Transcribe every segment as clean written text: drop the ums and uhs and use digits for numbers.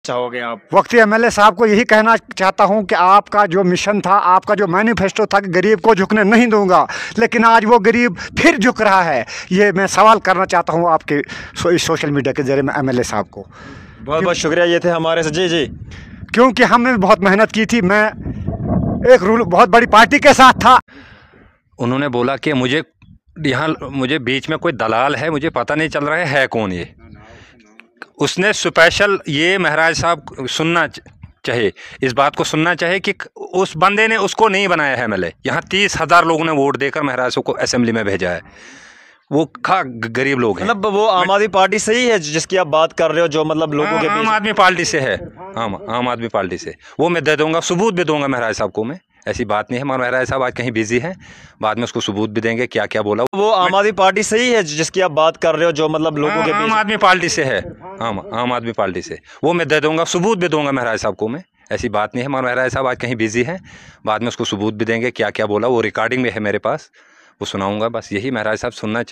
चाहोगे आप? वक्ती एमएलए साहब को यही कहना चाहता हूं कि आपका जो मिशन था, आपका जो मैनिफेस्टो था कि गरीब को झुकने नहीं दूंगा, लेकिन आज वो गरीब फिर झुक रहा है। ये मैं सवाल करना चाहता हूं आपके इस सोशल मीडिया के जरिए में एमएलए साहब को। बहुत बहुत शुक्रिया। ये थे हमारे से जी जी, क्योंकि हमने बहुत मेहनत की थी। मैं एक बहुत बड़ी पार्टी के साथ था। उन्होंने बोला कि मुझे बीच में कोई दलाल है, मुझे पता नहीं चल रहा है कौन ये। उसने स्पेशल ये महाराज साहब सुनना चाहिए, इस बात को सुनना चाहिए कि उस बंदे ने उसको नहीं बनाया है एमएलए। यहाँ 30,000 लोगों ने वोट देकर महाराज साहब को असेंबली में भेजा है। वो गरीब लोग हैं। मतलब वो आम आदमी पार्टी से ही है जिसकी आप बात कर रहे हो, जो मतलब लोगों के बीच? आम आदमी पार्टी से है, आम आदमी पार्टी से। वो मैं दे दूंगा, सबूत भी दूंगा महाराज साहब को मैं, ऐसी बात नहीं है। मगर महाराज साहब आज कहीं बिजी हैं, बाद में उसको सबूत भी देंगे क्या क्या बोला। वो आम आदमी पार्टी से ही है जिसकी आप बात कर रहे हो, जो मतलब लोगों के बीच? आम आदमी पार्टी से है, आम आदमी पार्टी से। वो मैं दे दूंगा, सबूत भी दूंगा महाराज साहब को मैं, ऐसी बात नहीं है। मगर महाराज साहब आज कहीं बिजी हैं, बाद में उसको सबूत भी देंगे क्या क्या बोला। वो रिकॉर्डिंग में है मेरे पास, वो सुनाऊंगा। बस यही महाराज साहब सुनना।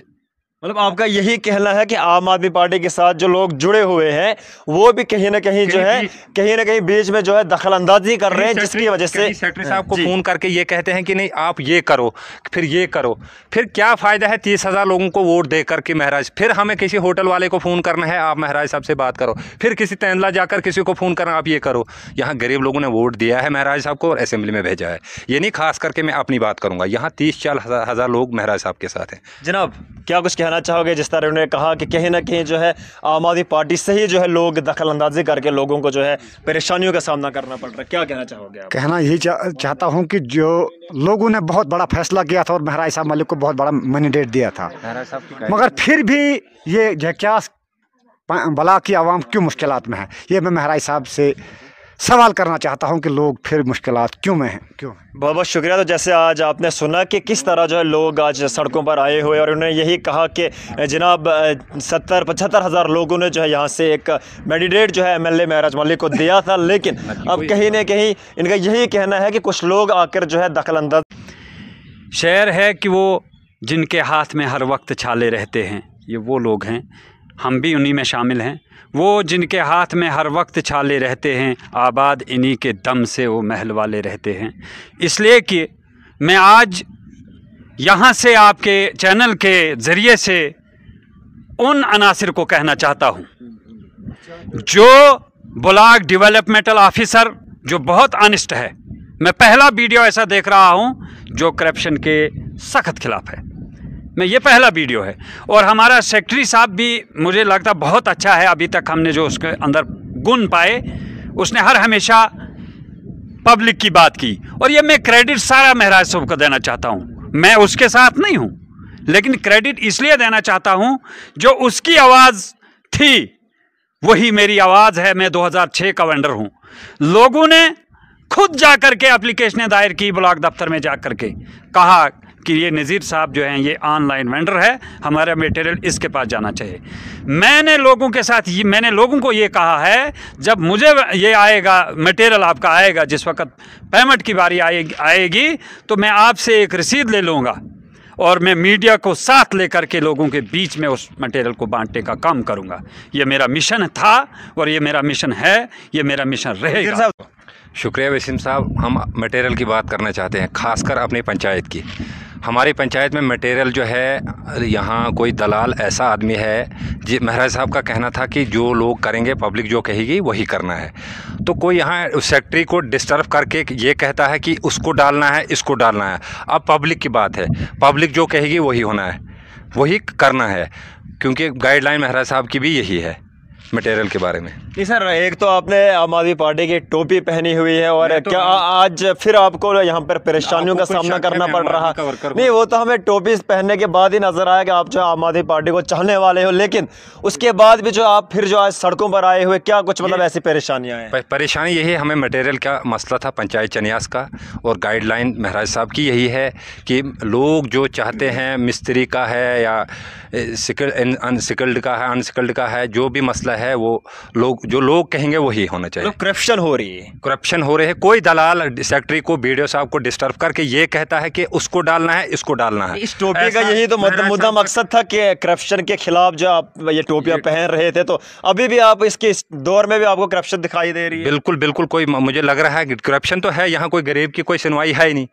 मतलब आपका यही कहना है कि आम आदमी पार्टी के साथ जो लोग जुड़े हुए हैं वो भी कहीं ना कहीं जो है, कहीं ना कहीं बीच में जो है दखल अंदाजी कर रहे हैं, जिसकी वजह से सेक्रेटरी साहब को फ़ोन करके ये कहते हैं कि नहीं आप ये करो, फिर ये करो। फिर क्या फ़ायदा है 30,000 लोगों को वोट दे करके महाराज? फिर हमें किसी होटल वाले को फ़ोन करना है, आप महाराज साहब से बात करो। फिर किसी तेंदुला जाकर किसी को फ़ोन करना, आप ये करो। यहाँ गरीब लोगों ने वोट दिया है महाराज साहब को और असेंबली में भेजा है। ये नहीं खास करके मैं अपनी बात करूँगा, यहाँ 30-40,000 लोग महाराज साहब के साथ हैं। जनाब क्या कुछ कहना चाहोगे? जिस तरह उन्होंने कहा कि कहीं ना कहीं जो है आम आदमी पार्टी से ही जो है लोग दखल अंदाजी करके लोगों को जो है परेशानियों का सामना करना पड़ रहा है, क्या कहना चाहोगे आप? कहना यही चाहता हूं कि जो लोगों ने बहुत बड़ा फैसला किया था और महाराज साहब मलिक को बहुत बड़ा मैंडेट दिया था, मगर फिर भी ये झक्यास भला की आवाम क्यों मुश्किलात में है, ये मैं महाराज साहब से सवाल करना चाहता हूं कि लोग फिर मुश्किलात क्यों में हैं, क्यों? बहुत बहुत शुक्रिया। तो जैसे आज आपने सुना कि किस तरह जो है लोग आज सड़कों पर आए हुए और उन्होंने यही कहा कि जनाब 70-75 हज़ार लोगों ने जो है यहाँ से एक मैंडेट जो है एमएलए महराज मलिक को दिया था, लेकिन अब कहीं ना कहीं इनका यही कहना है कि कुछ लोग आकर जो है दखल अंदाज। शेर है कि वो जिनके हाथ में हर वक्त छाले रहते हैं, ये वो लोग हैं, हम भी उन्हीं में शामिल हैं। वो जिनके हाथ में हर वक्त छाले रहते हैं, आबाद इन्हीं के दम से वो महल वाले रहते हैं। इसलिए कि मैं आज यहाँ से आपके चैनल के ज़रिए से उन अनासिर को कहना चाहता हूँ जो ब्लॉक डेवलपमेंटल ऑफिसर जो बहुत ऑनेस्ट है। मैं पहला वीडियो ऐसा देख रहा हूँ जो करप्शन के सख्त खिलाफ है। मैं ये पहला वीडियो है और हमारा सेक्रेटरी साहब भी मुझे लगता बहुत अच्छा है। अभी तक हमने जो उसके अंदर गुण पाए, उसने हर हमेशा पब्लिक की बात की और ये मैं क्रेडिट सारा महराज साहब को देना चाहता हूँ। मैं उसके साथ नहीं हूँ, लेकिन क्रेडिट इसलिए देना चाहता हूँ जो उसकी आवाज़ थी वही मेरी आवाज़ है। मैं 2006 का वेंडर हूँ। लोगों ने खुद जा कर के एप्लीकेशनें दायर की, ब्लॉक दफ्तर में जा कर के कहा कि ये नज़ीर साहब जो हैं ये ऑनलाइन वेंडर है, हमारा मटेरियल इसके पास जाना चाहिए। मैंने लोगों के साथ मैंने लोगों को ये कहा है जब मुझे ये आएगा मटेरियल आपका आएगा, जिस वक्त पेमेंट की बारी आएगी तो मैं आपसे एक रसीद ले लूँगा और मैं मीडिया को साथ लेकर के लोगों के बीच में उस मटेरियल को बांटने का काम करूँगा। ये मेरा मिशन था और ये मेरा मिशन है, ये मेरा मिशन रहेगा। शुक्रिया वसीम साहब। हम मटेरियल की बात करना चाहते हैं, खासकर अपनी पंचायत की। हमारी पंचायत में मटेरियल जो है, यहाँ कोई दलाल ऐसा आदमी है जी, महाराज साहब का कहना था कि जो लोग करेंगे, पब्लिक जो कहेगी वही करना है। तो कोई यहाँ सेक्रेटरी को डिस्टर्ब करके ये कहता है कि उसको डालना है, इसको डालना है। अब पब्लिक की बात है, पब्लिक जो कहेगी वही होना है, वही करना है, क्योंकि गाइडलाइन महाराज साहब की भी यही है मटेरियल के बारे में। नहीं सर, एक तो आपने आम आदमी पार्टी की टोपी पहनी हुई है और क्या आज फिर आपको यहाँ पर परेशानियों का सामना करना पड़ रहा? नहीं, वो तो हमें टोपी पहनने के बाद ही नजर आया कि आप जो आम आदमी पार्टी को चाहने वाले हो, लेकिन उसके बाद भी जो आप फिर जो आज सड़कों पर आए हुए, क्या कुछ मतलब ऐसी परेशानियाँ हैं? परेशानी यही, हमें मटेरियल का मसला था पंचायत चनियास का, और गाइडलाइन महाराज साहब की यही है कि लोग जो चाहते हैं, मिस्त्री का है या अनस्किल्ड का है, जो भी मसला है वो लोग जो लोग कहेंगे वही होना चाहिए। करप्शन हो रही है, करप्शन हो रहे हैं। कोई दलाल सेक्रेटरी को, बीडीओ साहब को डिस्टर्ब करके ये कहता है कि उसको डालना है, इसको डालना है। इस टोपी का यही तो मुद्दा मकसद था कि करप्शन के खिलाफ जो आप ये टोपियां पहन रहे थे, तो अभी भी आप इसके इस दौर में भी आपको करप्शन दिखाई दे रही है? बिल्कुल बिल्कुल, कोई मुझे लग रहा है कि करप्शन तो है यहाँ, कोई गरीब की कोई सुनवाई है ही नहीं।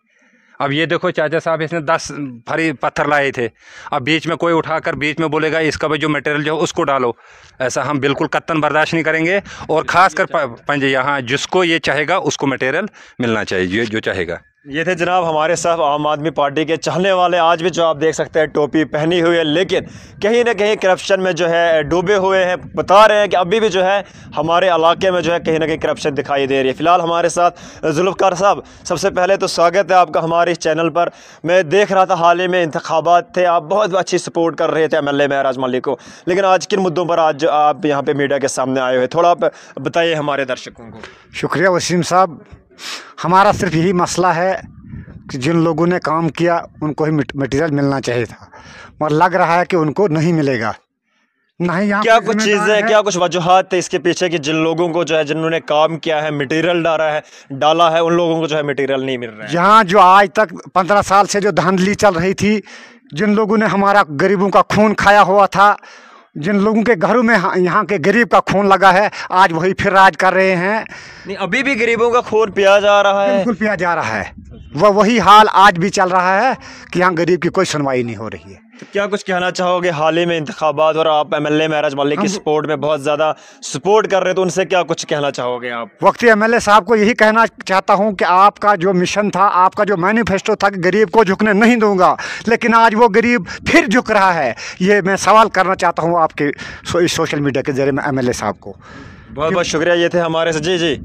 अब ये देखो चाचा साहब, इसने 10 भारी पत्थर लाए थे, अब बीच में कोई उठाकर बीच में बोलेगा इसका भाई जो मटेरियल जो है उसको डालो, ऐसा हम बिल्कुल कत्तन बर्दाश्त नहीं करेंगे। और ख़ासकर पंजे यहाँ जिसको ये चाहेगा उसको मटेरियल मिलना चाहिए, जो चाहेगा। ये थे जनाब हमारे साथ आम आदमी पार्टी के चाहने वाले, आज भी जो आप देख सकते हैं टोपी पहनी हुई है, लेकिन कहीं ना कहीं करप्शन में जो है डूबे हुए हैं। बता रहे हैं कि अभी भी जो है हमारे इलाके में जो है कहीं ना कहीं करप्शन दिखाई दे रही है। फ़िलहाल हमारे साथ जुल्फ़कार साहब, सबसे पहले तो स्वागत है आपका हमारे इस चैनल पर। मैं देख रहा था हाल ही में इंतखाबात थे, आप बहुत अच्छी सपोर्ट कर रहे थे MLA महराज मलिक को, लेकिन आज किन मुद्दों पर आज आप यहाँ पर मीडिया के सामने आए हुए, थोड़ा आप बताइए हमारे दर्शकों को। शुक्रिया वसीम साहब। हमारा सिर्फ यही मसला है कि जिन लोगों ने काम किया उनको ही मटेरियल मिलना चाहिए था, मगर लग रहा है कि उनको नहीं मिलेगा। नहीं, यहाँ क्या कुछ चीज़ें, क्या कुछ वजूहात थे इसके पीछे कि जिन लोगों को जो है, जिन्होंने काम किया है, मटेरियल डाला है, उन लोगों को जो है मटेरियल नहीं मिल रहा है? यहाँ जो आज तक 15 साल से जो धांधली चल रही थी, जिन लोगों ने हमारा गरीबों का खून खाया हुआ था, जिन लोगों के घरों में यहाँ के गरीब का खून लगा है, आज वही फिर राज कर रहे हैं। नहीं, अभी भी गरीबों का खून पिया जा रहा है? बिल्कुल पिया जा रहा है। वही हाल आज भी चल रहा है कि यहाँ गरीब की कोई सुनवाई नहीं हो रही है। तो क्या कुछ कहना चाहोगे? हाल ही में इंतखाबात और आप MLA महराज मलिक की सपोर्ट में बहुत ज़्यादा सपोर्ट कर रहे, तो उनसे क्या कुछ कहना चाहोगे आप? वक्ती MLA साहब को यही कहना चाहता हूँ कि आपका जो मिशन था, आपका जो मैनिफेस्टो था कि गरीब को झुकने नहीं दूंगा, लेकिन आज वो गरीब फिर झुक रहा है। ये मैं सवाल करना चाहता हूँ आपके सोशल मीडिया के जरिए में MLA साहब को। बहुत बहुत शुक्रिया। ये थे हमारे से जी।